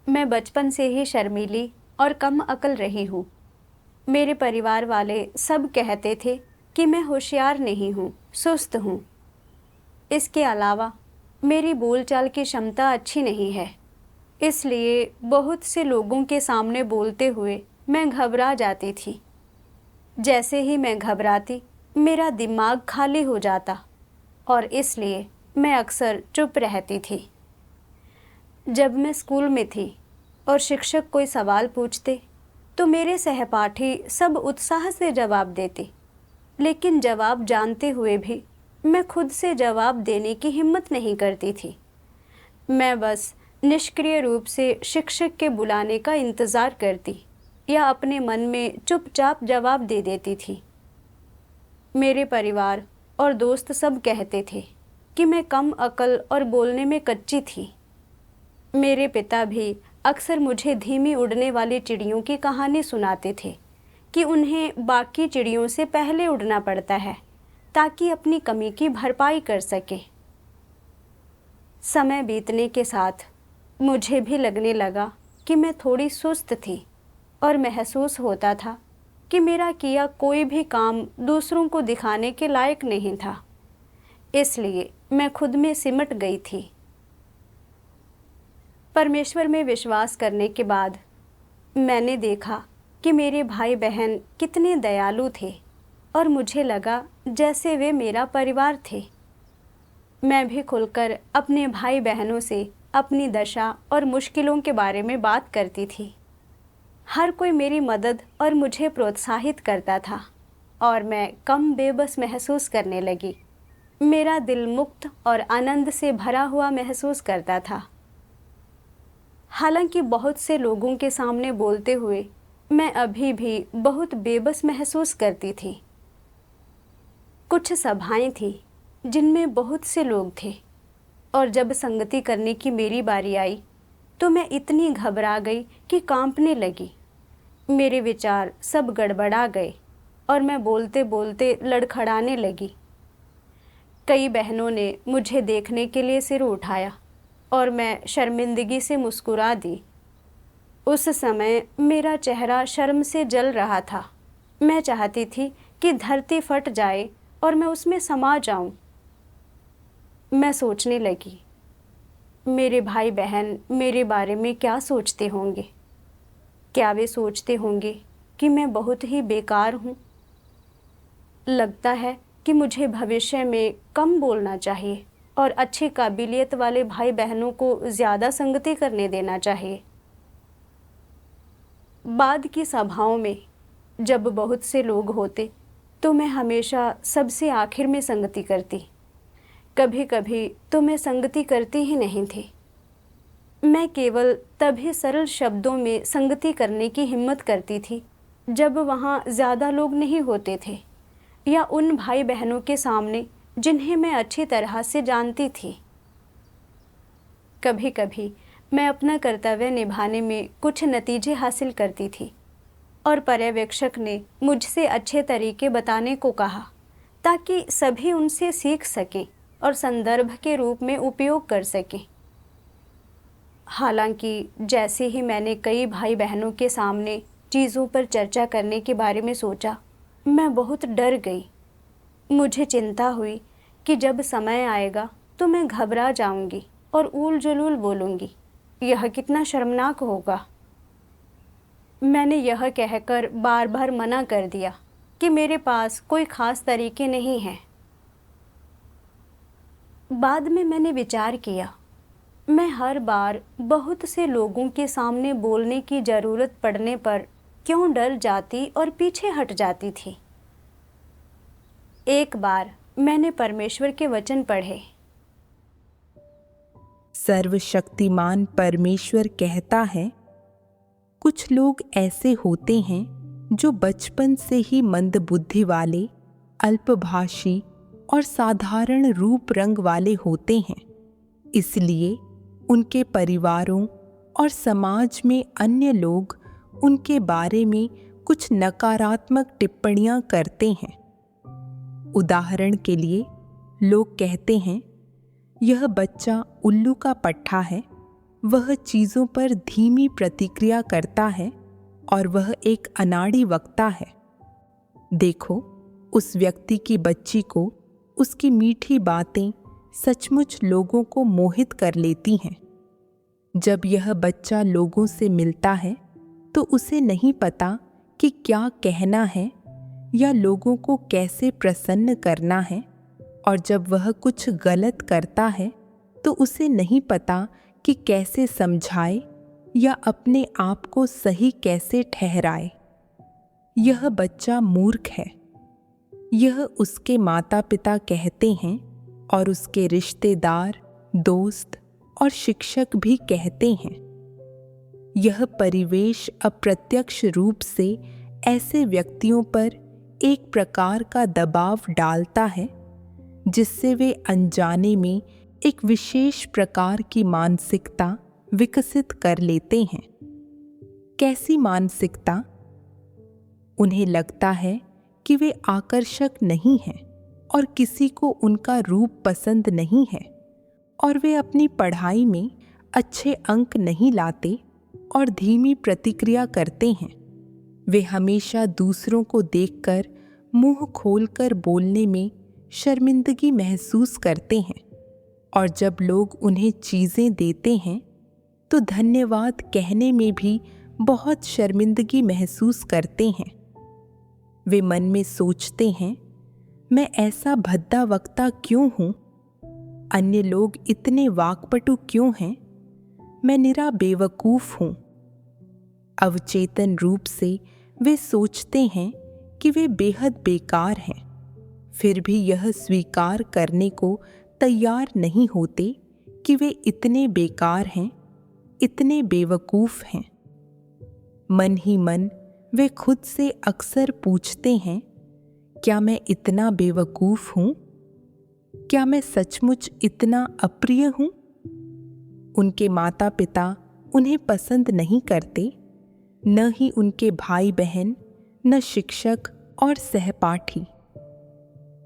मैं बचपन से ही शर्मीली और कम अकल रही हूँ। मेरे परिवार वाले सब कहते थे कि मैं होशियार नहीं हूँ, सुस्त हूँ। इसके अलावा मेरी बोलचाल की क्षमता अच्छी नहीं है, इसलिए बहुत से लोगों के सामने बोलते हुए मैं घबरा जाती थी। जैसे ही मैं घबराती, मेरा दिमाग खाली हो जाता और इसलिए मैं अक्सर चुप रहती थी। जब मैं स्कूल में थी और शिक्षक कोई सवाल पूछते तो मेरे सहपाठी सब उत्साह से जवाब देते, लेकिन जवाब जानते हुए भी मैं खुद से जवाब देने की हिम्मत नहीं करती थी। मैं बस निष्क्रिय रूप से शिक्षक के बुलाने का इंतज़ार करती या अपने मन में चुपचाप जवाब दे देती थी। मेरे परिवार और दोस्त सब कहते थे कि मैं कम अकल और बोलने में कच्ची थी। मेरे पिता भी अक्सर मुझे धीमी उड़ने वाली चिड़ियों की कहानी सुनाते थे कि उन्हें बाकी चिड़ियों से पहले उड़ना पड़ता है ताकि अपनी कमी की भरपाई कर सके। समय बीतने के साथ मुझे भी लगने लगा कि मैं थोड़ी सुस्त थी और महसूस होता था कि मेरा किया कोई भी काम दूसरों को दिखाने के लायक नहीं था। इसलिए मैं खुद में सिमट गई थी। परमेश्वर में विश्वास करने के बाद मैंने देखा कि मेरे भाई बहन कितने दयालु थे और मुझे लगा जैसे वे मेरा परिवार थे। मैं भी खुलकर अपने भाई बहनों से अपनी दशा और मुश्किलों के बारे में बात करती थी। हर कोई मेरी मदद और मुझे प्रोत्साहित करता था और मैं कम बेबस महसूस करने लगी। मेरा दिल मुक्त और आनंद से भरा हुआ महसूस करता था। हालांकि बहुत से लोगों के सामने बोलते हुए मैं अभी भी बहुत बेबस महसूस करती थी। कुछ सभाएं थीं जिनमें बहुत से लोग थे और जब संगति करने की मेरी बारी आई तो मैं इतनी घबरा गई कि कांपने लगी। मेरे विचार सब गड़बड़ा गए और मैं बोलते बोलते लड़खड़ाने लगी। कई बहनों ने मुझे देखने के लिए सिर उठाया और मैं शर्मिंदगी से मुस्कुरा दी। उस समय मेरा चेहरा शर्म से जल रहा था। मैं चाहती थी कि धरती फट जाए और मैं उसमें समा जाऊं। मैं सोचने लगी, मेरे भाई बहन मेरे बारे में क्या सोचते होंगे? क्या वे सोचते होंगे कि मैं बहुत ही बेकार हूँ? लगता है कि मुझे भविष्य में कम बोलना चाहिए और अच्छी काबिलियत वाले भाई बहनों को ज़्यादा संगति करने देना चाहिए। बाद की सभाओं में जब बहुत से लोग होते तो मैं हमेशा सबसे आखिर में संगति करती। कभी कभी तो मैं संगति करती ही नहीं थी। मैं केवल तभी सरल शब्दों में संगति करने की हिम्मत करती थी जब वहाँ ज़्यादा लोग नहीं होते थे या उन भाई बहनों के सामने जिन्हें मैं अच्छी तरह से जानती थी। कभी कभी मैं अपना कर्तव्य निभाने में कुछ नतीजे हासिल करती थी और पर्यवेक्षक ने मुझसे अच्छे तरीके बताने को कहा ताकि सभी उनसे सीख सकें और संदर्भ के रूप में उपयोग कर सकें। हालांकि जैसे ही मैंने कई भाई बहनों के सामने चीज़ों पर चर्चा करने के बारे में सोचा, मैं बहुत डर गई। मुझे चिंता हुई कि जब समय आएगा तो मैं घबरा जाऊंगी और ऊल जुलूल बोलूंगी। यह कितना शर्मनाक होगा। मैंने यह कहकर बार बार मना कर दिया कि मेरे पास कोई ख़ास तरीके नहीं हैं। बाद में मैंने विचार किया, मैं हर बार बहुत से लोगों के सामने बोलने की ज़रूरत पड़ने पर क्यों डर जाती और पीछे हट जाती थी। एक बार मैंने परमेश्वर के वचन पढ़े। सर्वशक्तिमान परमेश्वर कहता है, कुछ लोग ऐसे होते हैं जो बचपन से ही मंदबुद्धि वाले, अल्पभाषी और साधारण रूप रंग वाले होते हैं। इसलिए उनके परिवारों और समाज में अन्य लोग उनके बारे में कुछ नकारात्मक टिप्पणियां करते हैं। उदाहरण के लिए लोग कहते हैं, यह बच्चा उल्लू का पट्ठा है वह चीज़ों पर धीमी प्रतिक्रिया करता है और वह एक अनाड़ी वक्ता है। देखो, उस व्यक्ति की बच्ची को उसकी मीठी बातें सचमुच लोगों को मोहित कर लेती हैं। जब यह बच्चा लोगों से मिलता है तो उसे नहीं पता कि क्या कहना है या लोगों को कैसे प्रसन्न करना है, और जब वह कुछ गलत करता है तो उसे नहीं पता कि कैसे समझाए या अपने आप को सही कैसे ठहराए। यह बच्चा मूर्ख है। यह उसके माता पिता कहते हैं और उसके रिश्तेदार, दोस्त और शिक्षक भी कहते हैं। यह परिवेश अप्रत्यक्ष रूप से ऐसे व्यक्तियों पर एक प्रकार का दबाव डालता है जिससे वे अनजाने में एक विशेष प्रकार की मानसिकता विकसित कर लेते हैं। कैसी मानसिकता? उन्हें लगता है कि वे आकर्षक नहीं हैं और किसी को उनका रूप पसंद नहीं है, और वे अपनी पढ़ाई में अच्छे अंक नहीं लाते और धीमी प्रतिक्रिया करते हैं। वे हमेशा दूसरों को देखकर मुंह खोलकर बोलने में शर्मिंदगी महसूस करते हैं, और जब लोग उन्हें चीज़ें देते हैं तो धन्यवाद कहने में भी बहुत शर्मिंदगी महसूस करते हैं। वे मन में सोचते हैं, मैं ऐसा भद्दा वक्ता क्यों हूँ? अन्य लोग इतने वाक्पटु क्यों हैं? मैं निरा बेवकूफ़ हूँ। अवचेतन रूप से वे सोचते हैं कि वे बेहद बेकार हैं, फिर भी यह स्वीकार करने को तैयार नहीं होते कि वे इतने बेकार हैं, इतने बेवकूफ़ हैं। मन ही मन वे खुद से अक्सर पूछते हैं, क्या मैं इतना बेवकूफ़ हूँ? क्या मैं सचमुच इतना अप्रिय हूँ? उनके माता पिता उन्हें पसंद नहीं करते, न ही उनके भाई बहन, न शिक्षक और सहपाठी।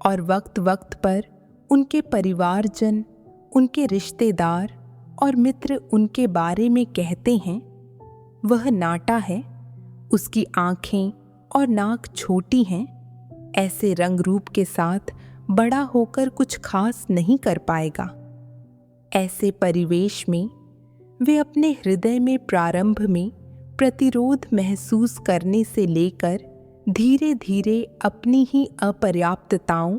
और वक्त वक्त पर उनके परिवारजन, उनके रिश्तेदार और मित्र उनके बारे में कहते हैं, वह नाटा है, उसकी आँखें और नाक छोटी हैं, ऐसे रंग रूप के साथ बड़ा होकर कुछ खास नहीं कर पाएगा। ऐसे परिवेश में वे अपने हृदय में प्रारंभ में प्रतिरोध महसूस करने से लेकर धीरे धीरे अपनी ही अपर्याप्तताओं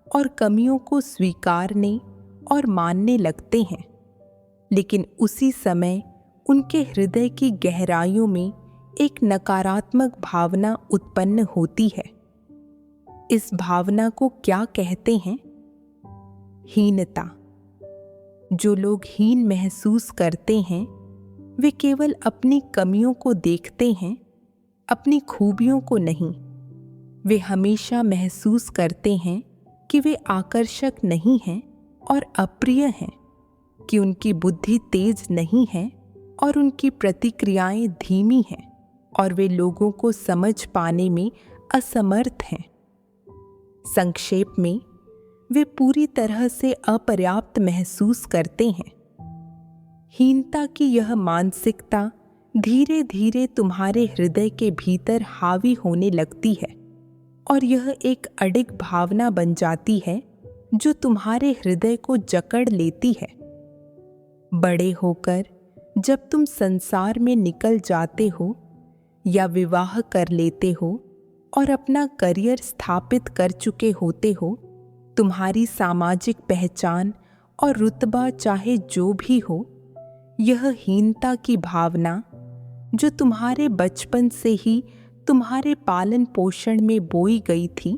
और कमियों को स्वीकारने और मानने लगते हैं, लेकिन उसी समय उनके हृदय की गहराइयों में एक नकारात्मक भावना उत्पन्न होती है। इस भावना को क्या कहते हैं? हीनता। जो लोग हीन महसूस करते हैं वे केवल अपनी कमियों को देखते हैं, अपनी खूबियों को नहीं। वे हमेशा महसूस करते हैं कि वे आकर्षक नहीं हैं और अप्रिय हैं, कि उनकी बुद्धि तेज नहीं है और उनकी प्रतिक्रियाएं धीमी हैं, और वे लोगों को समझ पाने में असमर्थ हैं। संक्षेप में, वे पूरी तरह से अपर्याप्त महसूस करते हैं। हीनता की यह मानसिकता धीरे धीरे तुम्हारे हृदय के भीतर हावी होने लगती है, और यह एक अडिग भावना बन जाती है जो तुम्हारे हृदय को जकड़ लेती है। बड़े होकर जब तुम संसार में निकल जाते हो या विवाह कर लेते हो और अपना करियर स्थापित कर चुके होते हो, तुम्हारी सामाजिक पहचान और रुतबा चाहे जो भी हो, यह हीनता की भावना जो तुम्हारे बचपन से ही तुम्हारे पालन पोषण में बोई गई थी,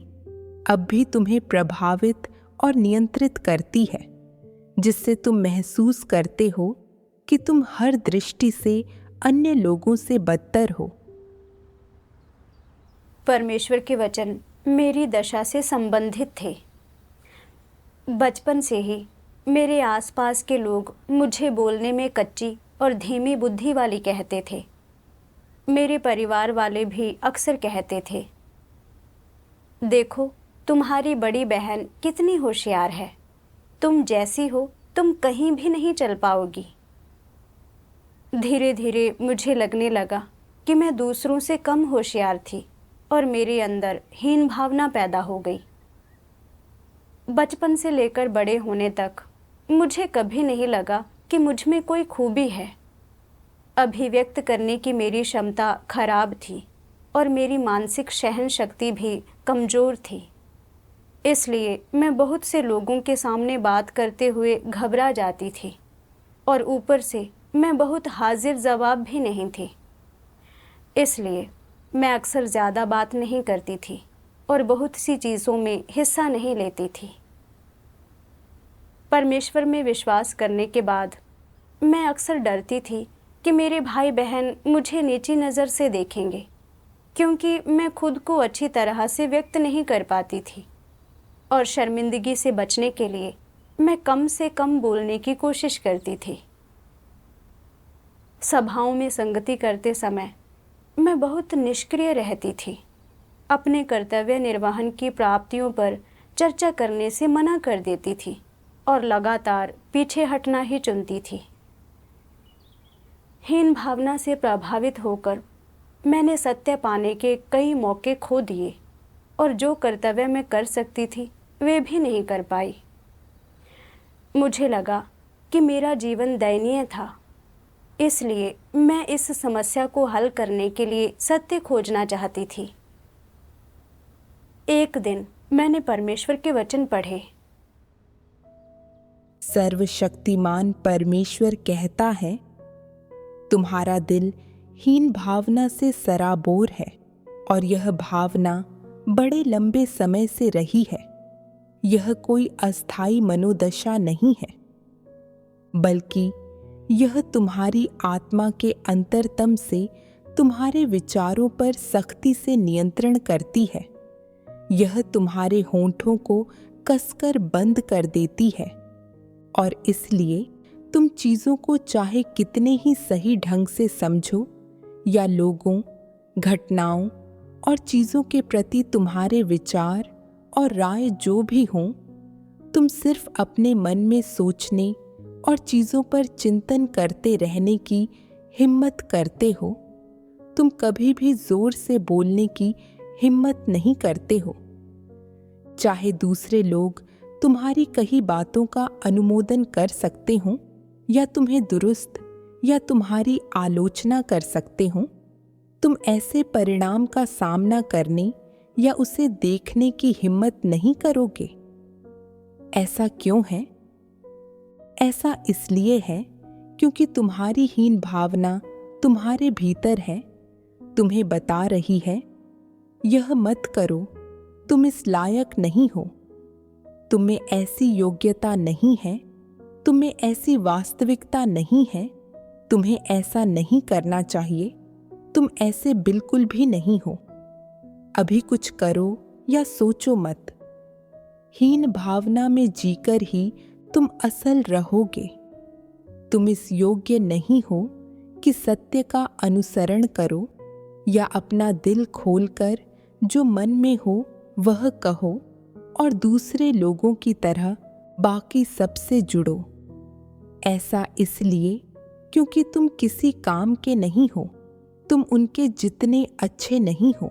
अब भी तुम्हें प्रभावित और नियंत्रित करती है, जिससे तुम महसूस करते हो कि तुम हर दृष्टि से अन्य लोगों से बदतर हो। परमेश्वर के वचन मेरी दशा से संबंधित थे। बचपन से ही मेरे आसपास के लोग मुझे बोलने में कच्ची और धीमी बुद्धि वाली कहते थे। मेरे परिवार वाले भी अक्सर कहते थे, देखो तुम्हारी बड़ी बहन कितनी होशियार है, तुम जैसी हो तुम कहीं भी नहीं चल पाओगी। धीरे धीरे मुझे लगने लगा कि मैं दूसरों से कम होशियार थी और मेरे अंदर हीन भावना पैदा हो गई। बचपन से लेकर बड़े होने तक मुझे कभी नहीं लगा कि मुझ में कोई खूबी है। अभिव्यक्त करने की मेरी क्षमता खराब थी और मेरी मानसिक सहन शक्ति भी कमज़ोर थी। इसलिए मैं बहुत से लोगों के सामने बात करते हुए घबरा जाती थी और ऊपर से मैं बहुत हाजिर जवाब भी नहीं थी। इसलिए मैं अक्सर ज़्यादा बात नहीं करती थी और बहुत सी चीज़ों में हिस्सा नहीं लेती थी। परमेश्वर में विश्वास करने के बाद मैं अक्सर डरती थी कि मेरे भाई बहन मुझे नीची नज़र से देखेंगे, क्योंकि मैं खुद को अच्छी तरह से व्यक्त नहीं कर पाती थी और शर्मिंदगी से बचने के लिए मैं कम से कम बोलने की कोशिश करती थी। सभाओं में संगति करते समय मैं बहुत निष्क्रिय रहती थी। अपने कर्तव्य निर्वहन की प्राप्तियों पर चर्चा करने से मना कर देती थी और लगातार पीछे हटना ही चुनती थी। हीन भावना से प्रभावित होकर मैंने सत्य पाने के कई मौके खो दिए और जो कर्तव्य मैं कर सकती थी वे भी नहीं कर पाई। मुझे लगा कि मेरा जीवन दयनीय था, इसलिए मैं इस समस्या को हल करने के लिए सत्य खोजना चाहती थी। एक दिन मैंने परमेश्वर के वचन पढ़े। सर्वशक्तिमान परमेश्वर कहता है, तुम्हारा दिल हीन भावना से सराबोर है और यह भावना बड़े लंबे समय से रही है। यह कोई अस्थायी मनोदशा नहीं है, बल्कि यह तुम्हारी आत्मा के अंतरतम से तुम्हारे विचारों पर सख्ती से नियंत्रण करती है। यह तुम्हारे होंठों को कसकर बंद कर देती है और इसलिए तुम चीज़ों को चाहे कितने ही सही ढंग से समझो या लोगों, घटनाओं और चीज़ों के प्रति तुम्हारे विचार और राय जो भी हों, तुम सिर्फ अपने मन में सोचने और चीज़ों पर चिंतन करते रहने की हिम्मत करते हो। तुम कभी भी जोर से बोलने की हिम्मत नहीं करते हो। चाहे दूसरे लोग तुम्हारी कही बातों का अनुमोदन कर सकते हों या तुम्हें दुरुस्त या तुम्हारी आलोचना कर सकते हों, तुम ऐसे परिणाम का सामना करने या उसे देखने की हिम्मत नहीं करोगे। ऐसा क्यों है? ऐसा इसलिए है क्योंकि तुम्हारी हीन भावना तुम्हारे भीतर है, तुम्हें बता रही है, यह मत करो, तुम इस लायक नहीं हो, तुम में ऐसी योग्यता नहीं है, तुम में ऐसी वास्तविकता नहीं है, तुम्हें ऐसा नहीं करना चाहिए, तुम ऐसे बिल्कुल भी नहीं हो। अभी कुछ करो या सोचो मत। हीन भावना में जीकर ही तुम असल रहोगे। तुम इस योग्य नहीं हो कि सत्य का अनुसरण करो या अपना दिल खोलकर जो मन में हो वह कहो और दूसरे लोगों की तरह बाकी सबसे जुड़ो। ऐसा इसलिए क्योंकि तुम किसी काम के नहीं हो, तुम उनके जितने अच्छे नहीं हो।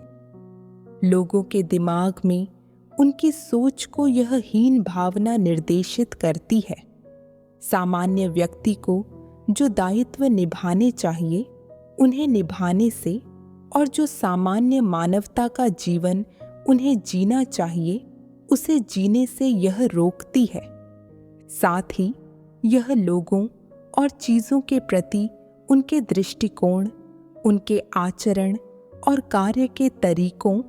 लोगों के दिमाग में उनकी सोच को यह हीन भावना निर्देशित करती है। सामान्य व्यक्ति को जो दायित्व निभाने चाहिए उन्हें निभाने से और जो सामान्य मानवता का जीवन उन्हें जीना चाहिए उसे जीने से यह रोकती है। साथ ही यह लोगों और चीज़ों के प्रति उनके दृष्टिकोण, उनके आचरण और कार्य के तरीकों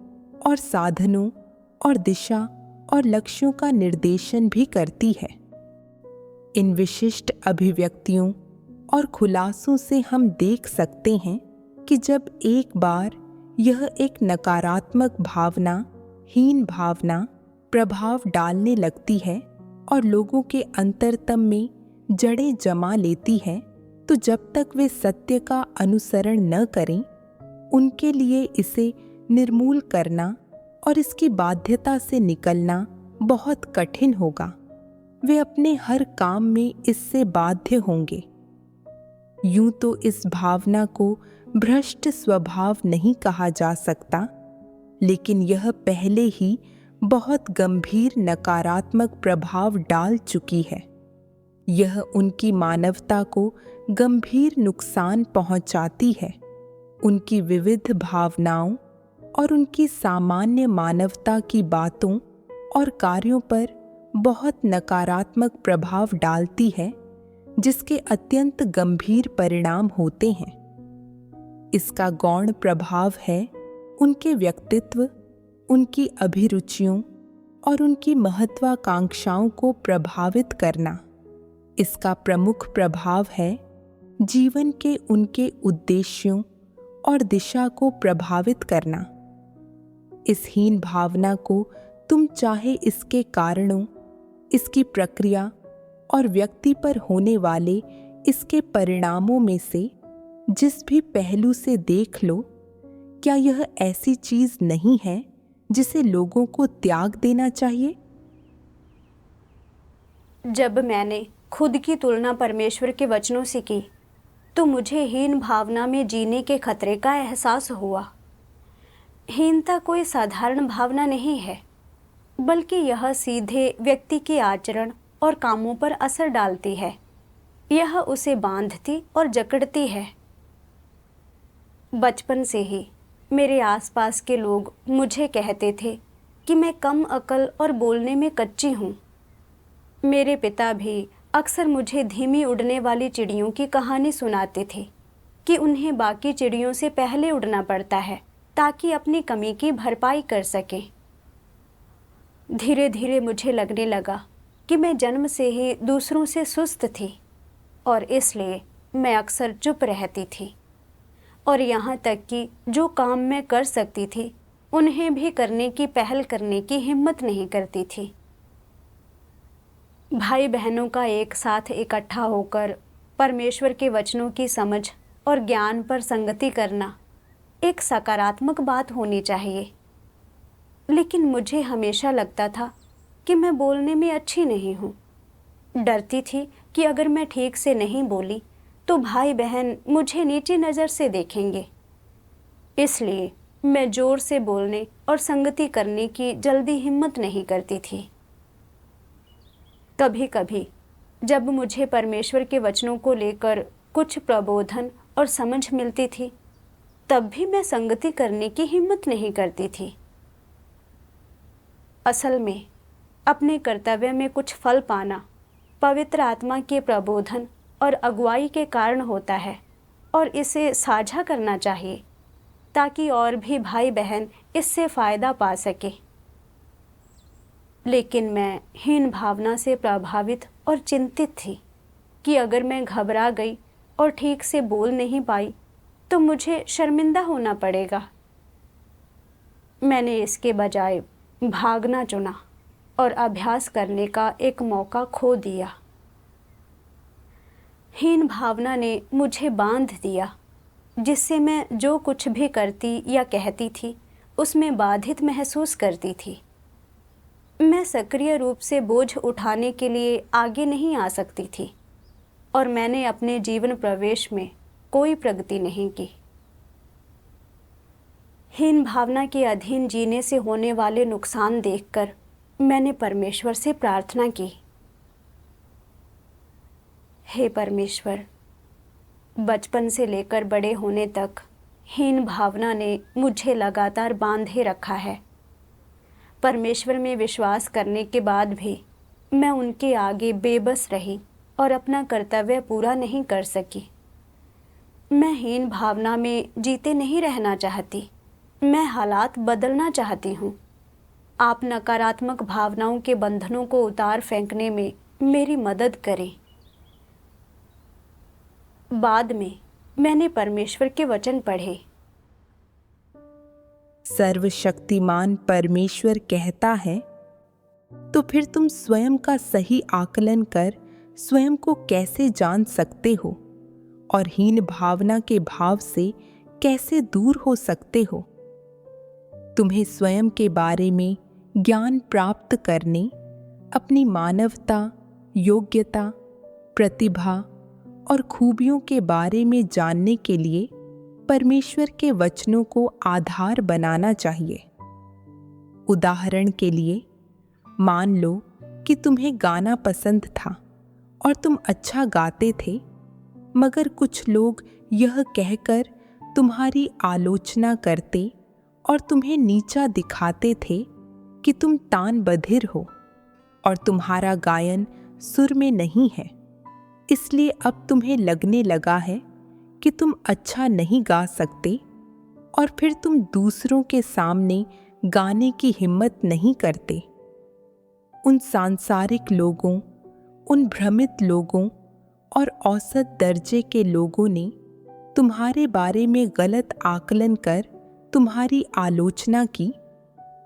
और साधनों और दिशा और लक्ष्यों का निर्देशन भी करती है। इन विशिष्ट अभिव्यक्तियों और खुलासों से हम देख सकते हैं कि जब एक बार यह एक नकारात्मक भावना, हीन भावना प्रभाव डालने लगती है और लोगों के अंतरतम में जड़ें जमा लेती है, तो जब तक वे सत्य का अनुसरण न करें, उनके लिए इसे निर्मूल करना और इसकी बाध्यता से निकलना बहुत कठिन होगा। वे अपने हर काम में इससे बाध्य होंगे। यूं तो इस भावना को भ्रष्ट स्वभाव नहीं कहा जा सकता, लेकिन यह पहले ही बहुत गंभीर नकारात्मक प्रभाव डाल चुकी है। यह उनकी मानवता को गंभीर नुकसान पहुंचाती है। उनकी विविध भावनाओं और उनकी सामान्य मानवता की बातों और कार्यों पर बहुत नकारात्मक प्रभाव डालती है, जिसके अत्यंत गंभीर परिणाम होते हैं। इसका गौण प्रभाव है उनके व्यक्तित्व, उनकी अभिरुचियों और उनकी महत्वाकांक्षाओं को प्रभावित करना। इसका प्रमुख प्रभाव है जीवन के उनके उद्देश्यों और दिशा को प्रभावित करना। इस हीन भावना को तुम चाहे इसके कारणों, इसकी प्रक्रिया और व्यक्ति पर होने वाले इसके परिणामों में से जिस भी पहलू से देख लो, क्या यह ऐसी चीज नहीं है जिसे लोगों को त्याग देना चाहिए? जब मैंने खुद की तुलना परमेश्वर के वचनों से की, तो मुझे हीन भावना में जीने के खतरे का एहसास हुआ। हीनता कोई साधारण भावना नहीं है, बल्कि यह सीधे व्यक्ति के आचरण और कामों पर असर डालती है। यह उसे बांधती और जकड़ती है। बचपन से ही मेरे आसपास के लोग मुझे कहते थे कि मैं कम अकल और बोलने में कच्ची हूँ। मेरे पिता भी अक्सर मुझे धीमी उड़ने वाली चिड़ियों की कहानी सुनाते थे कि उन्हें बाकी चिड़ियों से पहले उड़ना पड़ता है ताकि अपनी कमी की भरपाई कर सकें। धीरे धीरे मुझे लगने लगा कि मैं जन्म से ही दूसरों से सुस्त थी और इसलिए मैं अक्सर चुप रहती थी और यहाँ तक कि जो काम मैं कर सकती थी उन्हें भी करने की पहल करने की हिम्मत नहीं करती थी। भाई बहनों का एक साथ इकट्ठा होकर परमेश्वर के वचनों की समझ और ज्ञान पर संगति करना एक सकारात्मक बात होनी चाहिए, लेकिन मुझे हमेशा लगता था कि मैं बोलने में अच्छी नहीं हूँ। डरती थी कि अगर मैं ठीक से नहीं बोली तो भाई बहन मुझे नीची नज़र से देखेंगे। इसलिए मैं ज़ोर से बोलने और संगति करने की जल्दी हिम्मत नहीं करती थी। कभी कभी जब मुझे परमेश्वर के वचनों को लेकर कुछ प्रबोधन और समझ मिलती थी, तब भी मैं संगति करने की हिम्मत नहीं करती थी। असल में अपने कर्तव्य में कुछ फल पाना पवित्र आत्मा के प्रबोधन और अगुवाई के कारण होता है और इसे साझा करना चाहिए ताकि और भी भाई बहन इससे फ़ायदा पा सके। लेकिन मैं हीन भावना से प्रभावित और चिंतित थी कि अगर मैं घबरा गई और ठीक से बोल नहीं पाई तो मुझे शर्मिंदा होना पड़ेगा। मैंने इसके बजाय भागना चुना और अभ्यास करने का एक मौका खो दिया। हीन भावना ने मुझे बांध दिया, जिससे मैं जो कुछ भी करती या कहती थी उसमें बाधित महसूस करती थी। मैं सक्रिय रूप से बोझ उठाने के लिए आगे नहीं आ सकती थी और मैंने अपने जीवन प्रवेश में कोई प्रगति नहीं की। हीन भावना के अधीन जीने से होने वाले नुकसान देखकर मैंने परमेश्वर से प्रार्थना की, हे परमेश्वर, बचपन से लेकर बड़े होने तक हीन भावना ने मुझे लगातार बांधे रखा है। परमेश्वर में विश्वास करने के बाद भी मैं उनके आगे बेबस रही और अपना कर्तव्य पूरा नहीं कर सकी। मैं हीन भावना में जीते नहीं रहना चाहती, मैं हालात बदलना चाहती हूँ। आप नकारात्मक भावनाओं के बंधनों को उतार फेंकने में मेरी मदद करें। बाद में मैंने परमेश्वर के वचन पढ़े। सर्वशक्तिमान परमेश्वर कहता है, तो फिर तुम स्वयं का सही आकलन कर स्वयं को कैसे जान सकते हो और हीन भावना के भाव से कैसे दूर हो सकते हो? तुम्हें स्वयं के बारे में ज्ञान प्राप्त करने, अपनी मानवता, योग्यता, प्रतिभा और खूबियों के बारे में जानने के लिए परमेश्वर के वचनों को आधार बनाना चाहिए। उदाहरण के लिए, मान लो कि तुम्हें गाना पसंद था और तुम अच्छा गाते थे, मगर कुछ लोग यह कहकर तुम्हारी आलोचना करते और तुम्हें नीचा दिखाते थे कि तुम तान बधिर हो और तुम्हारा गायन सुर में नहीं है, इसलिए अब तुम्हें लगने लगा है कि तुम अच्छा नहीं गा सकते, और फिर तुम दूसरों के सामने गाने की हिम्मत नहीं करते। उन सांसारिक लोगों, उन भ्रमित लोगों और औसत दर्जे के लोगों ने तुम्हारे बारे में गलत आकलन कर तुम्हारी आलोचना की,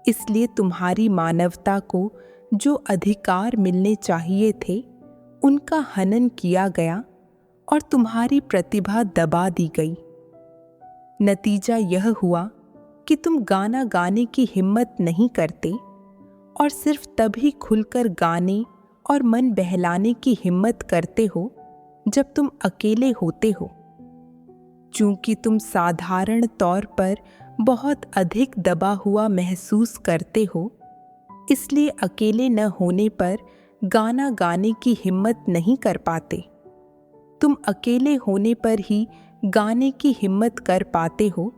इसलिए तुम्हारी मानवता को जो अधिकार मिलने चाहिए थे उनका हनन किया गया और तुम्हारी प्रतिभा दबा दी गई। नतीजा यह हुआ कि तुम गाना गाने की हिम्मत नहीं करते और सिर्फ तभी खुलकर गाने और मन बहलाने की हिम्मत करते हो जब तुम अकेले होते हो। चूंकि तुम साधारण तौर पर बहुत अधिक दबा हुआ महसूस करते हो, इसलिए अकेले न होने पर गाना गाने की हिम्मत नहीं कर पाते। तुम अकेले होने पर ही गाने की हिम्मत कर पाते हो,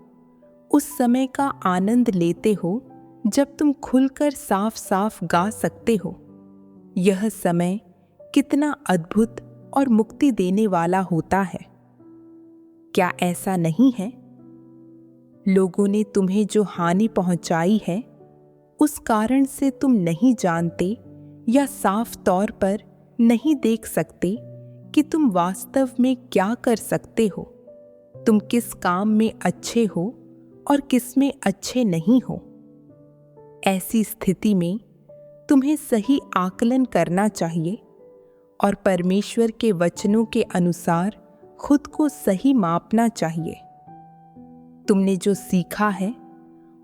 उस समय का आनंद लेते हो जब तुम खुलकर साफ साफ गा सकते हो। यह समय कितना अद्भुत और मुक्ति देने वाला होता है। क्या ऐसा नहीं है? लोगों ने तुम्हें जो हानि पहुंचाई है, उस कारण से तुम नहीं जानते या साफ तौर पर नहीं देख सकते कि तुम वास्तव में क्या कर सकते हो, तुम किस काम में अच्छे हो और किस में अच्छे नहीं हो। ऐसी स्थिति में तुम्हें सही आकलन करना चाहिए और परमेश्वर के वचनों के अनुसार खुद को सही मापना चाहिए। तुमने जो सीखा है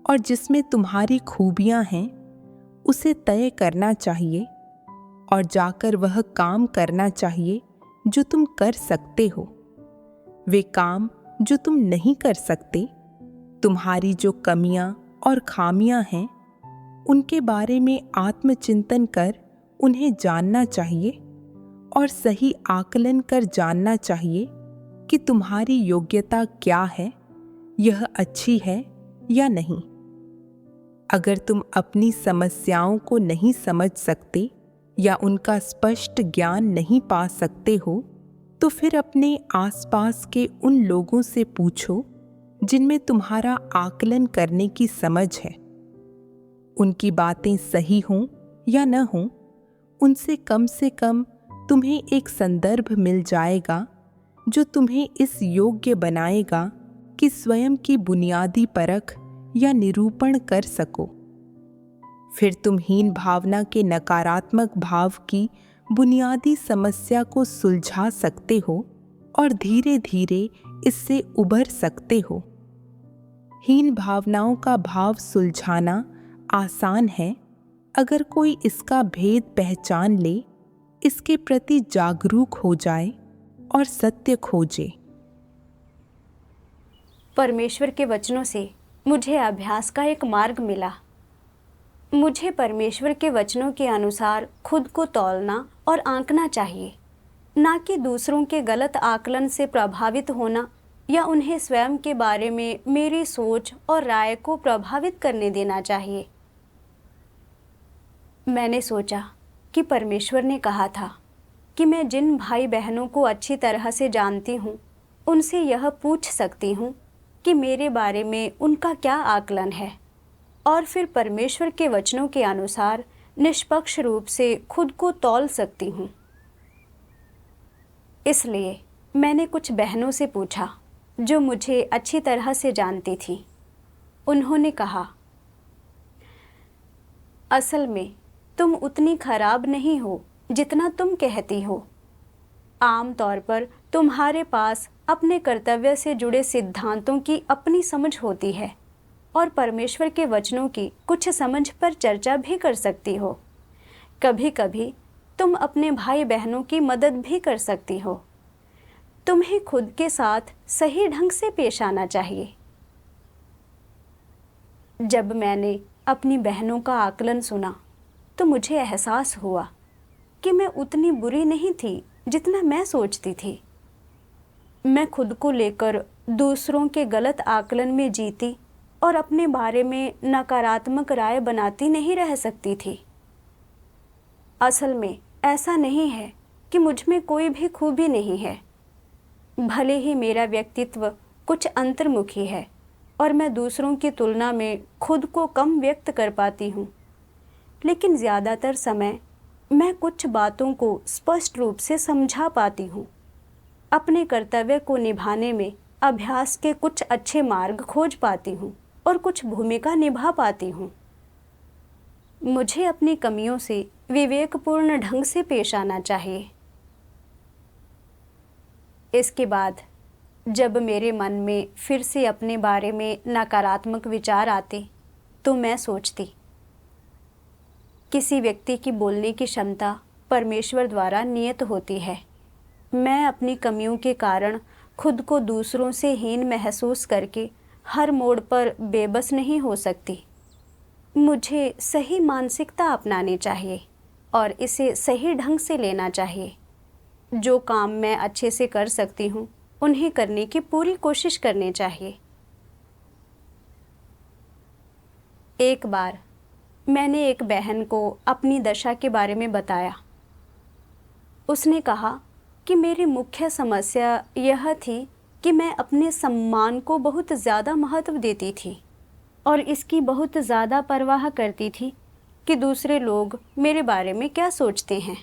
और जिसमें तुम्हारी खूबियां हैं, उसे तय करना चाहिए और जाकर वह काम करना चाहिए जो तुम कर सकते हो। वे काम जो तुम नहीं कर सकते, तुम्हारी जो कमियां और खामियां हैं, उनके बारे में आत्मचिंतन कर उन्हें जानना चाहिए और सही आकलन कर जानना चाहिए कि तुम्हारी योग्यता क्या है, यह अच्छी है या नहीं। अगर तुम अपनी समस्याओं को नहीं समझ सकते या उनका स्पष्ट ज्ञान नहीं पा सकते हो, तो फिर अपने आसपास के उन लोगों से पूछो जिनमें तुम्हारा आकलन करने की समझ है। उनकी बातें सही हों या न हों, उनसे कम तुम्हें एक संदर्भ मिल जाएगा जो तुम्हें इस योग्य बनाएगा कि स्वयं की बुनियादी परख या निरूपण कर सको। फिर तुम हीन भावना के नकारात्मक भाव की बुनियादी समस्या को सुलझा सकते हो और धीरे धीरे इससे उबर सकते हो। हीन भावनाओं का भाव सुलझाना आसान है अगर कोई इसका भेद पहचान ले, इसके प्रति जागरूक हो जाए और सत्य खोजे। परमेश्वर के वचनों से मुझे अभ्यास का एक मार्ग मिला। मुझे परमेश्वर के वचनों के अनुसार खुद को तौलना और आंकना चाहिए, ना कि दूसरों के गलत आकलन से प्रभावित होना या उन्हें स्वयं के बारे में मेरी सोच और राय को प्रभावित करने देना चाहिए। मैंने सोचा कि परमेश्वर ने कहा था कि मैं जिन भाई बहनों को अच्छी तरह से जानती हूँ, उनसे यह पूछ सकती हूँ कि मेरे बारे में उनका क्या आकलन है, और फिर परमेश्वर के वचनों के अनुसार निष्पक्ष रूप से खुद को तौल सकती हूँ। इसलिए मैंने कुछ बहनों से पूछा जो मुझे अच्छी तरह से जानती थीं। उन्होंने कहा, असल में तुम उतनी खराब नहीं हो जितना तुम कहती हो। आम तौर पर तुम्हारे पास अपने कर्तव्य से जुड़े सिद्धांतों की अपनी समझ होती है और परमेश्वर के वचनों की कुछ समझ पर चर्चा भी कर सकती हो। कभी कभी तुम अपने भाई बहनों की मदद भी कर सकती हो। तुम्हें खुद के साथ सही ढंग से पेश आना चाहिए। जब मैंने अपनी बहनों का आकलन सुना तो मुझे एहसास हुआ कि मैं उतनी बुरी नहीं थी जितना मैं सोचती थी। मैं खुद को लेकर दूसरों के गलत आकलन में जीती और अपने बारे में नकारात्मक राय बनाती नहीं रह सकती थी। असल में ऐसा नहीं है कि मुझ में कोई भी खूबी नहीं है। भले ही मेरा व्यक्तित्व कुछ अंतर्मुखी है और मैं दूसरों की तुलना में खुद को कम व्यक्त कर पाती हूँ, लेकिन ज़्यादातर समय मैं कुछ बातों को स्पष्ट रूप से समझा पाती हूँ। अपने कर्तव्य को निभाने में अभ्यास के कुछ अच्छे मार्ग खोज पाती हूँ और कुछ भूमिका निभा पाती हूँ। मुझे अपनी कमियों से विवेकपूर्ण ढंग से पेश आना चाहिए। इसके बाद जब मेरे मन में फिर से अपने बारे में नकारात्मक विचार आते तो मैं सोचती, किसी व्यक्ति की बोलने की क्षमता परमेश्वर द्वारा नियत होती है। मैं अपनी कमियों के कारण खुद को दूसरों से हीन महसूस करके हर मोड़ पर बेबस नहीं हो सकती। मुझे सही मानसिकता अपनानी चाहिए और इसे सही ढंग से लेना चाहिए। जो काम मैं अच्छे से कर सकती हूँ उन्हें करने की पूरी कोशिश करनी चाहिए। एक बार मैंने एक बहन को अपनी दशा के बारे में बताया। उसने कहा कि मेरी मुख्य समस्या यह थी कि मैं अपने सम्मान को बहुत ज़्यादा महत्व देती थी और इसकी बहुत ज़्यादा परवाह करती थी कि दूसरे लोग मेरे बारे में क्या सोचते हैं।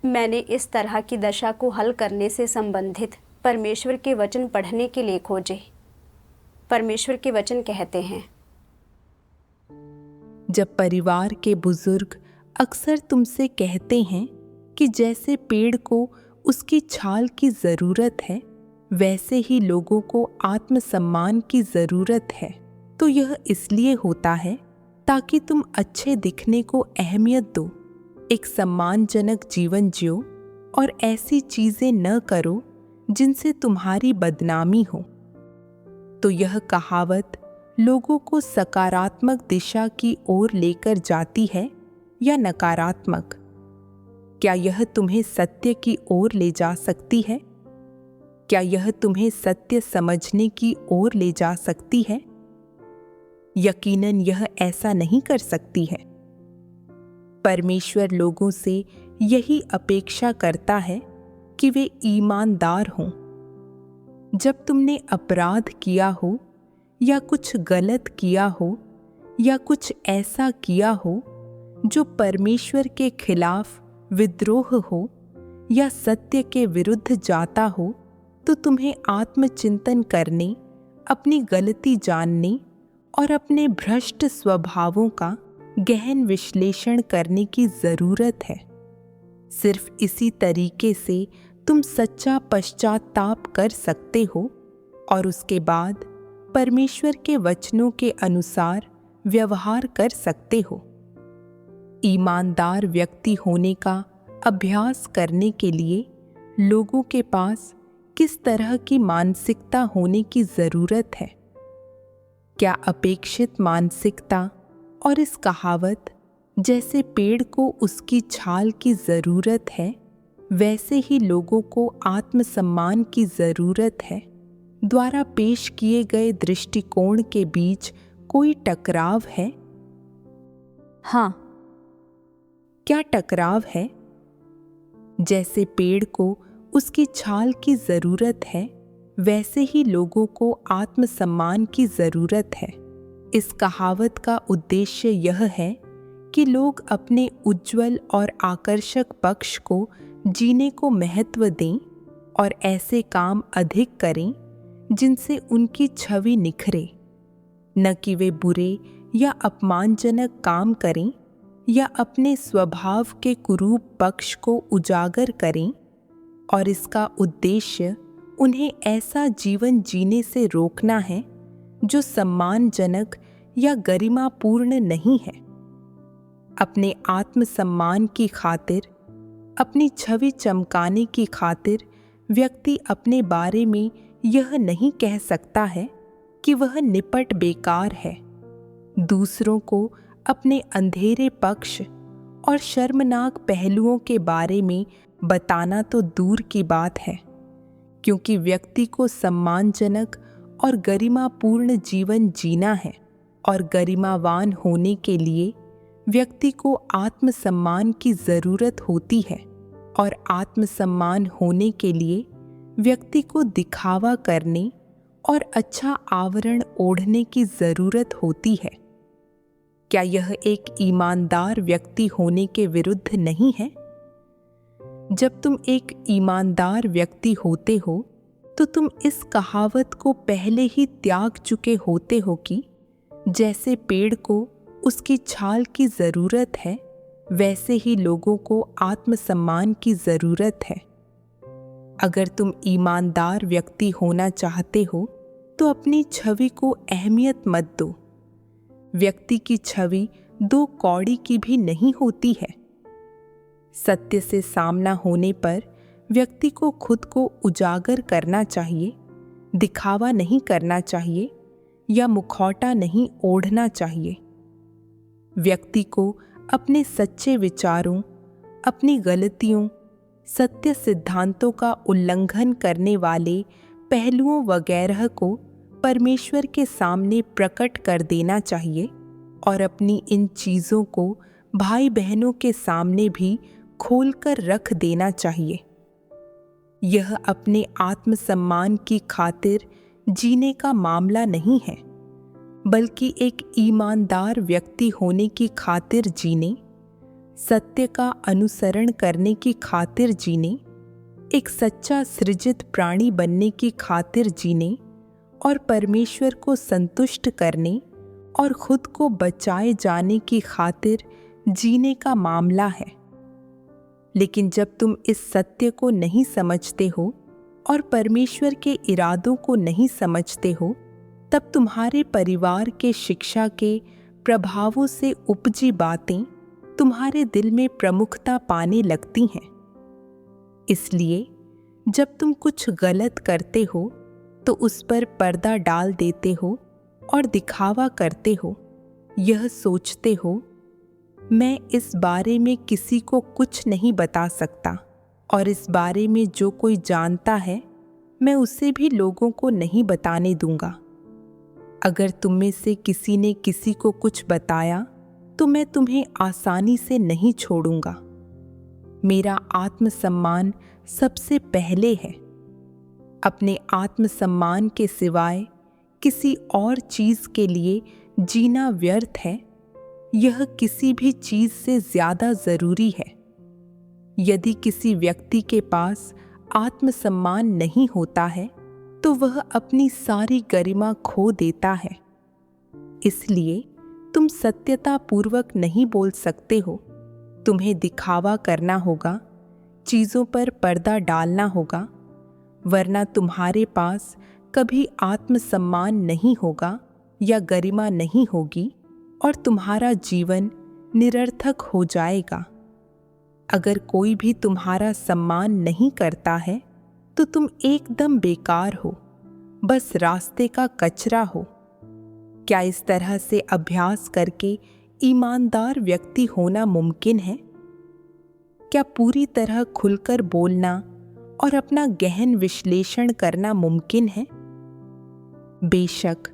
मैंने इस तरह की दशा को हल करने से संबंधित परमेश्वर के वचन पढ़ने के लिए खोजे। परमेश्वर के वचन कहते हैं, जब परिवार के बुजुर्ग अक्सर तुमसे कहते हैं कि जैसे पेड़ को उसकी छाल की ज़रूरत है वैसे ही लोगों को आत्मसम्मान की ज़रूरत है, तो यह इसलिए होता है ताकि तुम अच्छे दिखने को अहमियत दो, एक सम्मानजनक जीवन जियो और ऐसी चीज़ें न करो जिनसे तुम्हारी बदनामी हो। तो यह कहावत लोगों को सकारात्मक दिशा की ओर लेकर जाती है या नकारात्मक? क्या यह तुम्हें सत्य की ओर ले जा सकती है? क्या यह तुम्हें सत्य समझने की ओर ले जा सकती है? यकीनन यह ऐसा नहीं कर सकती है। परमेश्वर लोगों से यही अपेक्षा करता है कि वे ईमानदार हों। जब तुमने अपराध किया हो या कुछ गलत किया हो या कुछ ऐसा किया हो जो परमेश्वर के खिलाफ विद्रोह हो या सत्य के विरुद्ध जाता हो, तो तुम्हें आत्मचिंतन करने, अपनी गलती जानने और अपने भ्रष्ट स्वभावों का गहन विश्लेषण करने की ज़रूरत है। सिर्फ इसी तरीके से तुम सच्चा पश्चाताप कर सकते हो और उसके बाद परमेश्वर के वचनों के अनुसार व्यवहार कर सकते हो। ईमानदार व्यक्ति होने का अभ्यास करने के लिए लोगों के पास किस तरह की मानसिकता होने की ज़रूरत है? क्या अपेक्षित मानसिकता और इस कहावत जैसे पेड़ को उसकी छाल की ज़रूरत है वैसे ही लोगों को आत्मसम्मान की ज़रूरत है द्वारा पेश किए गए दृष्टिकोण के बीच कोई टकराव है? हाँ। क्या टकराव है? जैसे पेड़ को उसकी छाल की ज़रूरत है वैसे ही लोगों को आत्मसम्मान की ज़रूरत है। इस कहावत का उद्देश्य यह है कि लोग अपने उज्ज्वल और आकर्षक पक्ष को जीने को महत्व दें और ऐसे काम अधिक करें जिनसे उनकी छवि निखरे, न कि वे बुरे या अपमानजनक काम करें या अपने स्वभाव के कुरूप पक्ष को उजागर करें, और इसका उद्देश्य उन्हें ऐसा जीवन जीने से रोकना है जो सम्मानजनक या गरिमापूर्ण नहीं है। अपने आत्मसम्मान की खातिर अपनी छवि चमकाने की खातिर व्यक्ति अपने बारे में यह नहीं कह सकता है कि वह निपट बेकार है। दूसरों को अपने अंधेरे पक्ष और शर्मनाक पहलुओं के बारे में बताना तो दूर की बात है, क्योंकि व्यक्ति को सम्मानजनक और गरिमापूर्ण जीवन जीना है और गरिमावान होने के लिए व्यक्ति को आत्मसम्मान की ज़रूरत होती है और आत्मसम्मान होने के लिए व्यक्ति को दिखावा करने और अच्छा आवरण ओढ़ने की ज़रूरत होती है। क्या यह एक ईमानदार व्यक्ति होने के विरुद्ध नहीं है? जब तुम एक ईमानदार व्यक्ति होते हो तो तुम इस कहावत को पहले ही त्याग चुके होते हो कि जैसे पेड़ को उसकी छाल की ज़रूरत है, वैसे ही लोगों को आत्मसम्मान की ज़रूरत है। अगर तुम ईमानदार व्यक्ति होना चाहते हो तो अपनी छवि को अहमियत मत दो। व्यक्ति की छवि 2 कौड़ी की भी नहीं होती है। सत्य से सामना होने पर व्यक्ति को खुद को उजागर करना चाहिए, दिखावा नहीं करना चाहिए या मुखौटा नहीं ओढ़ना चाहिए। व्यक्ति को अपने सच्चे विचारों, अपनी गलतियों, सत्य सिद्धांतों का उल्लंघन करने वाले पहलुओं वगैरह को परमेश्वर के सामने प्रकट कर देना चाहिए और अपनी इन चीज़ों को भाई बहनों के सामने भी खोलकर रख देना चाहिए। यह अपने आत्मसम्मान की खातिर जीने का मामला नहीं है, बल्कि एक ईमानदार व्यक्ति होने की खातिर जीने, सत्य का अनुसरण करने की खातिर जीने, एक सच्चा सृजित प्राणी बनने की खातिर जीने और परमेश्वर को संतुष्ट करने और खुद को बचाए जाने की खातिर जीने का मामला है। लेकिन जब तुम इस सत्य को नहीं समझते हो और परमेश्वर के इरादों को नहीं समझते हो, तब तुम्हारे परिवार के शिक्षा के प्रभावों से उपजी बातें तुम्हारे दिल में प्रमुखता पाने लगती हैं। इसलिए जब तुम कुछ गलत करते हो तो उस पर पर्दा डाल देते हो और दिखावा करते हो, यह सोचते हो मैं इस बारे में किसी को कुछ नहीं बता सकता और इस बारे में जो कोई जानता है मैं उसे भी लोगों को नहीं बताने दूंगा। अगर तुम में से किसी ने किसी को कुछ बताया तो मैं तुम्हें आसानी से नहीं छोड़ूंगा। मेरा आत्मसम्मान सबसे पहले है। अपने आत्मसम्मान के सिवाय किसी और चीज़ के लिए जीना व्यर्थ है। यह किसी भी चीज़ से ज़्यादा ज़रूरी है। यदि किसी व्यक्ति के पास आत्मसम्मान नहीं होता है तो वह अपनी सारी गरिमा खो देता है। इसलिए तुम सत्यता पूर्वक नहीं बोल सकते हो। तुम्हें दिखावा करना होगा, चीज़ों पर पर्दा डालना होगा, वरना तुम्हारे पास कभी आत्मसम्मान नहीं होगा या गरिमा नहीं होगी और तुम्हारा जीवन निरर्थक हो जाएगा। अगर कोई भी तुम्हारा सम्मान नहीं करता है तो तुम एकदम बेकार हो, बस रास्ते का कचरा हो। क्या इस तरह से अभ्यास करके ईमानदार व्यक्ति होना मुमकिन है? क्या पूरी तरह खुलकर बोलना और अपना गहन विश्लेषण करना मुमकिन है? बेशक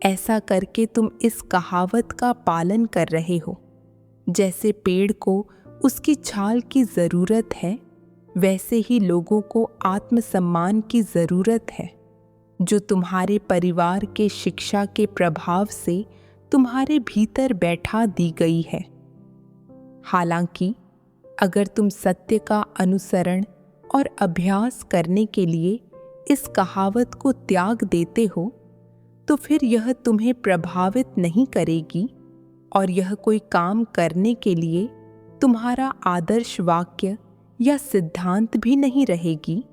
ऐसा करके तुम इस कहावत का पालन कर रहे हो, जैसे पेड़ को उसकी छाल की ज़रूरत है, वैसे ही लोगों को आत्मसम्मान की ज़रूरत है, जो तुम्हारे परिवार के शिक्षा के प्रभाव से तुम्हारे भीतर बैठा दी गई है। हालांकि अगर तुम सत्य का अनुसरण और अभ्यास करने के लिए इस कहावत को त्याग देते हो तो फिर यह तुम्हें प्रभावित नहीं करेगी और यह कोई काम करने के लिए तुम्हारा आदर्श वाक्य या सिद्धांत भी नहीं रहेगी,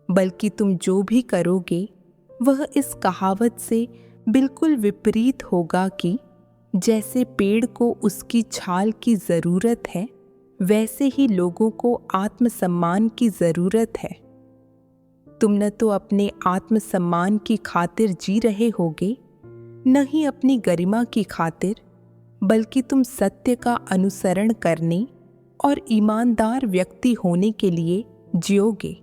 बल्कि तुम जो भी करोगे वह इस कहावत से बिल्कुल विपरीत होगा कि जैसे पेड़ को उसकी छाल की ज़रूरत है, वैसे ही लोगों को आत्मसम्मान की ज़रूरत है। तुम न तो अपने आत्मसम्मान की खातिर जी रहे होगे, न ही अपनी गरिमा की खातिर, बल्कि तुम सत्य का अनुसरण करने और ईमानदार व्यक्ति होने के लिए जियोगे,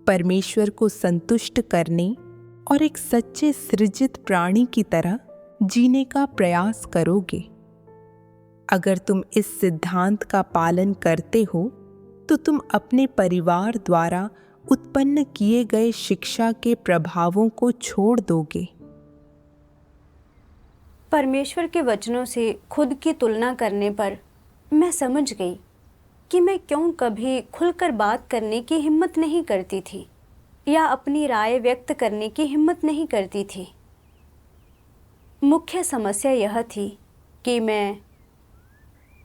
परमेश्वर को संतुष्ट करने और एक सच्चे सृजित प्राणी की तरह जीने का प्रयास करोगे। अगर तुम इस सिद्धांत का पालन करते हो तो तुम अपने परिवार द्वारा उत्पन्न किए गए शिक्षा के प्रभावों को छोड़ दोगे। परमेश्वर के वचनों से खुद की तुलना करने पर मैं समझ गई कि मैं क्यों कभी खुलकर बात करने की हिम्मत नहीं करती थी या अपनी राय व्यक्त करने की हिम्मत नहीं करती थी। मुख्य समस्या यह थी कि मैं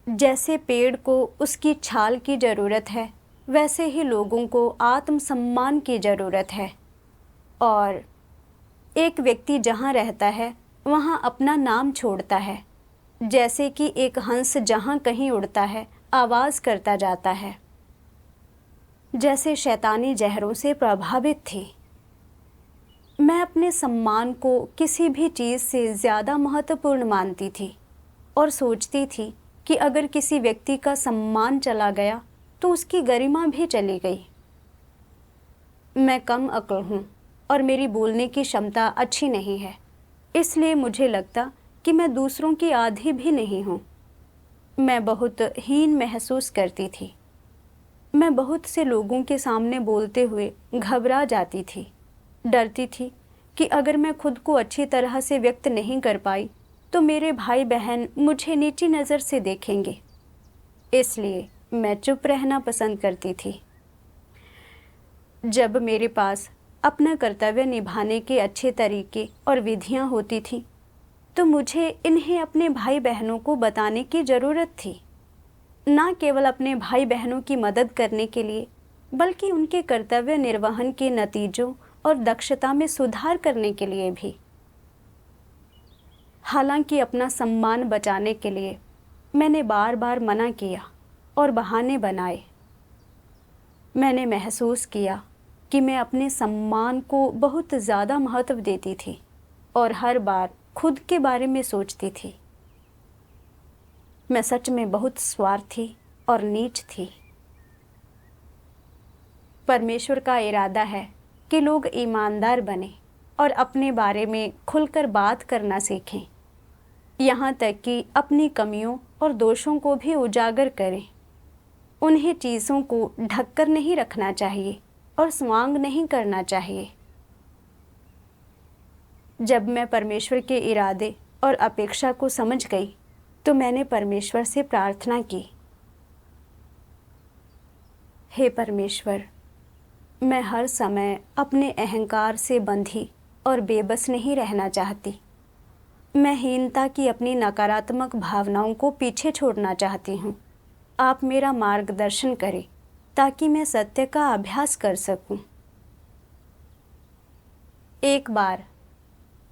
जैसे पेड़ को उसकी छाल की ज़रूरत है, वैसे ही लोगों को आत्मसम्मान की ज़रूरत है। और एक व्यक्ति जहाँ रहता है वहाँ अपना नाम छोड़ता है, जैसे कि एक हंस जहाँ कहीं उड़ता है आवाज़ करता जाता है। जैसे शैतानी जहरों से प्रभावित थी। मैं अपने सम्मान को किसी भी चीज़ से ज़्यादा महत्वपूर्ण मानती थी और सोचती थी कि अगर किसी व्यक्ति का सम्मान चला गया तो उसकी गरिमा भी चली गई। मैं कम अक्ल हूँ और मेरी बोलने की क्षमता अच्छी नहीं है, इसलिए मुझे लगता कि मैं दूसरों की आधी भी नहीं हूँ। मैं बहुत हीन महसूस करती थी। मैं बहुत से लोगों के सामने बोलते हुए घबरा जाती थी, डरती थी कि अगर मैं खुद को अच्छी तरह से व्यक्त नहीं कर पाई तो मेरे भाई बहन मुझे नीची नज़र से देखेंगे। इसलिए मैं चुप रहना पसंद करती थी। जब मेरे पास अपना कर्तव्य निभाने के अच्छे तरीके और विधियां होती थीं, तो मुझे इन्हें अपने भाई बहनों को बताने की ज़रूरत थी। न केवल अपने भाई बहनों की मदद करने के लिए, बल्कि उनके कर्तव्य निर्वहन के नतीजों और दक्षता में सुधार करने के लिए भी। हालांकि अपना सम्मान बचाने के लिए मैंने बार बार मना किया और बहाने बनाए। मैंने महसूस किया कि मैं अपने सम्मान को बहुत ज़्यादा महत्व देती थी और हर बार खुद के बारे में सोचती थी। मैं सच में बहुत स्वार्थी और नीच थी। परमेश्वर का इरादा है कि लोग ईमानदार बने और अपने बारे में खुलकर बात करना सीखें, यहाँ तक कि अपनी कमियों और दोषों को भी उजागर करें। उन्हें चीज़ों को ढककर नहीं रखना चाहिए और स्वांग नहीं करना चाहिए। जब मैं परमेश्वर के इरादे और अपेक्षा को समझ गई तो मैंने परमेश्वर से प्रार्थना की, हे परमेश्वर, मैं हर समय अपने अहंकार से बंधी और बेबस नहीं रहना चाहती। मैं हीनता की अपनी नकारात्मक भावनाओं को पीछे छोड़ना चाहती हूँ। आप मेरा मार्गदर्शन करें ताकि मैं सत्य का अभ्यास कर सकूं। एक बार,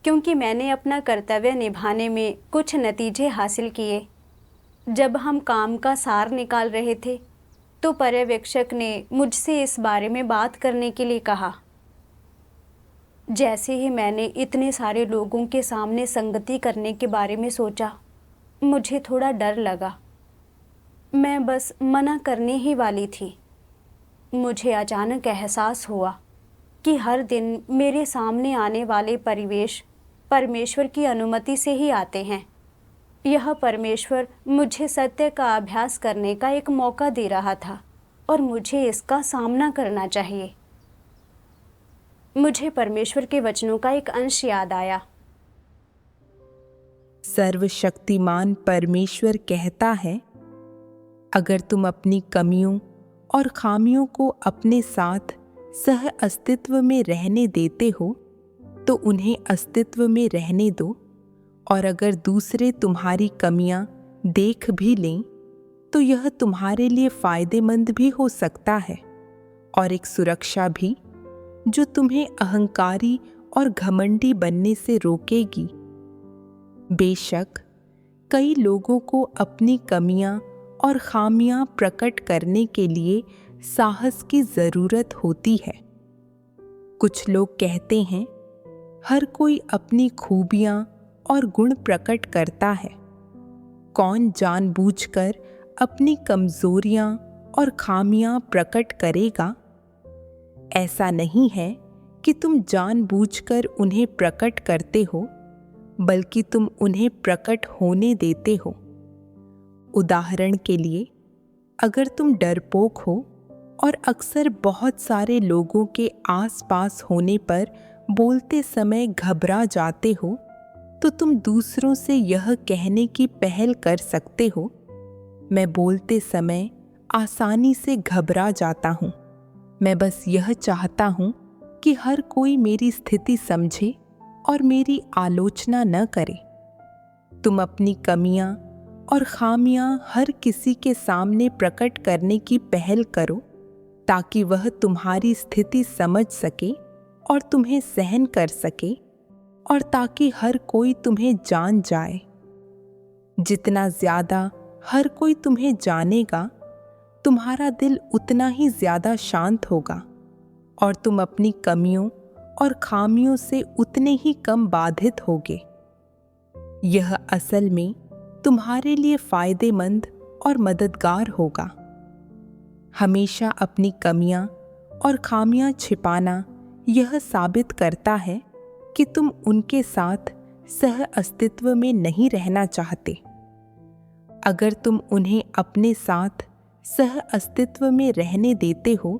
क्योंकि मैंने अपना कर्तव्य निभाने में कुछ नतीजे हासिल किए, जब हम काम का सार निकाल रहे थे तो पर्यवेक्षक ने मुझसे इस बारे में बात करने के लिए कहा। जैसे ही मैंने इतने सारे लोगों के सामने संगति करने के बारे में सोचा, मुझे थोड़ा डर लगा। मैं बस मना करने ही वाली थी। मुझे अचानक एहसास हुआ कि हर दिन मेरे सामने आने वाले परिवेश परमेश्वर की अनुमति से ही आते हैं। यह परमेश्वर मुझे सत्य का अभ्यास करने का एक मौका दे रहा था और मुझे इसका सामना करना चाहिए। मुझे परमेश्वर के वचनों का एक अंश याद आया। सर्वशक्तिमान परमेश्वर कहता है, अगर तुम अपनी कमियों और खामियों को अपने साथ सह अस्तित्व में रहने देते हो तो उन्हें अस्तित्व में रहने दो, और अगर दूसरे तुम्हारी कमियां देख भी लें तो यह तुम्हारे लिए फायदेमंद भी हो सकता है और एक सुरक्षा भी जो तुम्हें अहंकारी और घमंडी बनने से रोकेगी। बेशक कई लोगों को अपनी कमियां और खामियां प्रकट करने के लिए साहस की जरूरत होती है। कुछ लोग कहते हैं, हर कोई अपनी खूबियां और गुण प्रकट करता है। कौन जानबूझकर अपनी कमजोरियां और खामियां प्रकट करेगा? ऐसा नहीं है कि तुम जानबूझकर उन्हें प्रकट करते हो, बल्कि तुम उन्हें प्रकट होने देते हो। उदाहरण के लिए, अगर तुम डरपोक हो और अक्सर बहुत सारे लोगों के आसपास होने पर बोलते समय घबरा जाते हो, तो तुम दूसरों से यह कहने की पहल कर सकते हो, मैं बोलते समय आसानी से घबरा जाता हूँ। मैं बस यह चाहता हूँ कि हर कोई मेरी स्थिति समझे और मेरी आलोचना न करे। तुम अपनी कमियां और खामियां हर किसी के सामने प्रकट करने की पहल करो, ताकि वह तुम्हारी स्थिति समझ सके और तुम्हें सहन कर सके, और ताकि हर कोई तुम्हें जान जाए। जितना ज्यादा हर कोई तुम्हें जानेगा, तुम्हारा दिल उतना ही ज्यादा शांत होगा और तुम अपनी कमियों और खामियों से उतने ही कम बाधित होगे। यह असल में तुम्हारे लिए फायदेमंद और मददगार होगा। हमेशा अपनी कमियां और खामियां छिपाना यह साबित करता है कि तुम उनके साथ सह अस्तित्व में नहीं रहना चाहते। अगर तुम उन्हें अपने साथ सह अस्तित्व में रहने देते हो,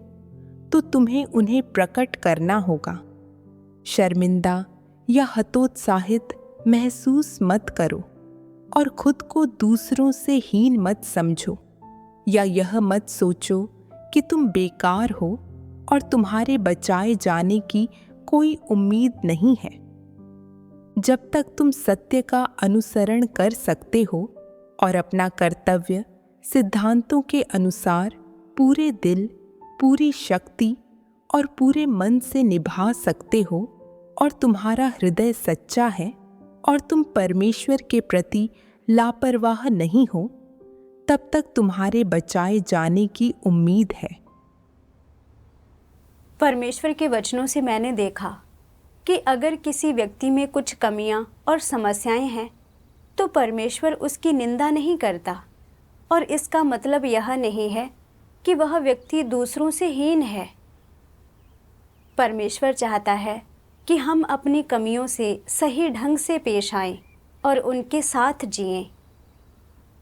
तो तुम्हें उन्हें प्रकट करना होगा। शर्मिंदा या हतोत्साहित महसूस मत करो और खुद को दूसरों से हीन मत समझो, या यह मत सोचो कि तुम बेकार हो और तुम्हारे बचाए जाने की कोई उम्मीद नहीं है। जब तक तुम सत्य का अनुसरण कर सकते हो और अपना कर्तव्य सिद्धांतों के अनुसार पूरे दिल, पूरी शक्ति और पूरे मन से निभा सकते हो, और तुम्हारा हृदय सच्चा है और तुम परमेश्वर के प्रति लापरवाह नहीं हो, तब तक तुम्हारे बचाए जाने की उम्मीद है। परमेश्वर के वचनों से मैंने देखा कि अगर किसी व्यक्ति में कुछ कमियां और समस्याएं हैं, तो परमेश्वर उसकी निंदा नहीं करता, और इसका मतलब यह नहीं है कि वह व्यक्ति दूसरों से हीन है। परमेश्वर चाहता है कि हम अपनी कमियों से सही ढंग से पेश आएं और उनके साथ जिएं।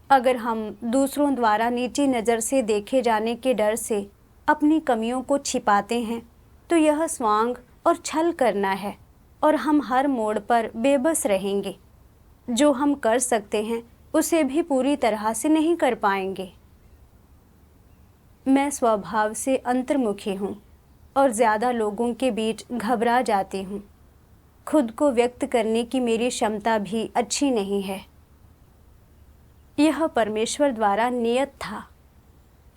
अगर हम दूसरों द्वारा नीची नज़र से देखे जाने के डर से अपनी कमियों को छिपाते हैं, तो यह स्वांग और छल करना है, और हम हर मोड़ पर बेबस रहेंगे। जो हम कर सकते हैं उसे भी पूरी तरह से नहीं कर पाएंगे। मैं स्वभाव से अंतर्मुखी हूँ और ज़्यादा लोगों के बीच घबरा जाती हूँ। खुद को व्यक्त करने की मेरी क्षमता भी अच्छी नहीं है। यह परमेश्वर द्वारा नियत था।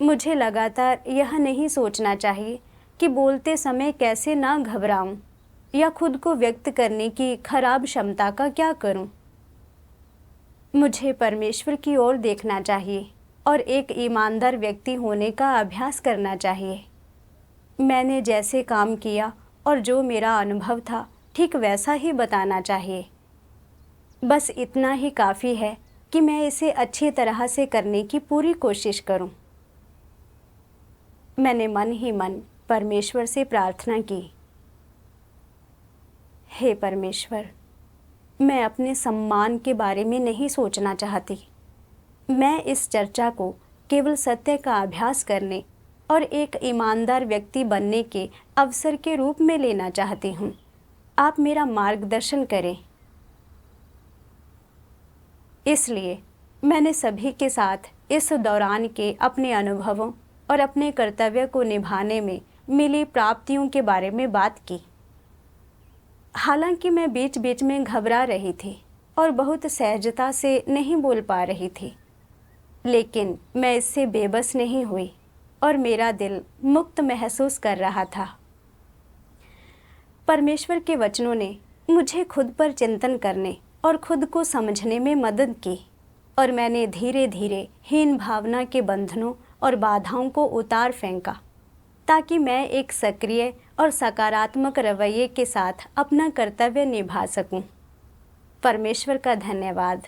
मुझे लगातार यह नहीं सोचना चाहिए कि बोलते समय कैसे ना घबराऊं, या खुद को व्यक्त करने की खराब क्षमता का क्या करूं। मुझे परमेश्वर की ओर देखना चाहिए और एक ईमानदार व्यक्ति होने का अभ्यास करना चाहिए। मैंने जैसे काम किया और जो मेरा अनुभव था, ठीक वैसा ही बताना चाहिए। बस इतना ही काफ़ी है कि मैं इसे अच्छी तरह से करने की पूरी कोशिश करूं। मैंने मन ही मन परमेश्वर से प्रार्थना की, हे परमेश्वर, मैं अपने सम्मान के बारे में नहीं सोचना चाहती। मैं इस चर्चा को केवल सत्य का अभ्यास करने और एक ईमानदार व्यक्ति बनने के अवसर के रूप में लेना चाहती हूँ। आप मेरा मार्गदर्शन करें। इसलिए मैंने सभी के साथ इस दौरान के अपने अनुभवों और अपने कर्तव्य को निभाने में मिली प्राप्तियों के बारे में बात की। हालांकि मैं बीच बीच में घबरा रही थी और बहुत सहजता से नहीं बोल पा रही थी, लेकिन मैं इससे बेबस नहीं हुई और मेरा दिल मुक्त महसूस कर रहा था। परमेश्वर के वचनों ने मुझे खुद पर चिंतन करने और खुद को समझने में मदद की। और मैंने धीरे धीरे हीन भावना के बंधनों और बाधाओं को उतार फेंका, ताकि मैं एक सक्रिय और सकारात्मक रवैये के साथ अपना कर्तव्य निभा सकूं। परमेश्वर का धन्यवाद।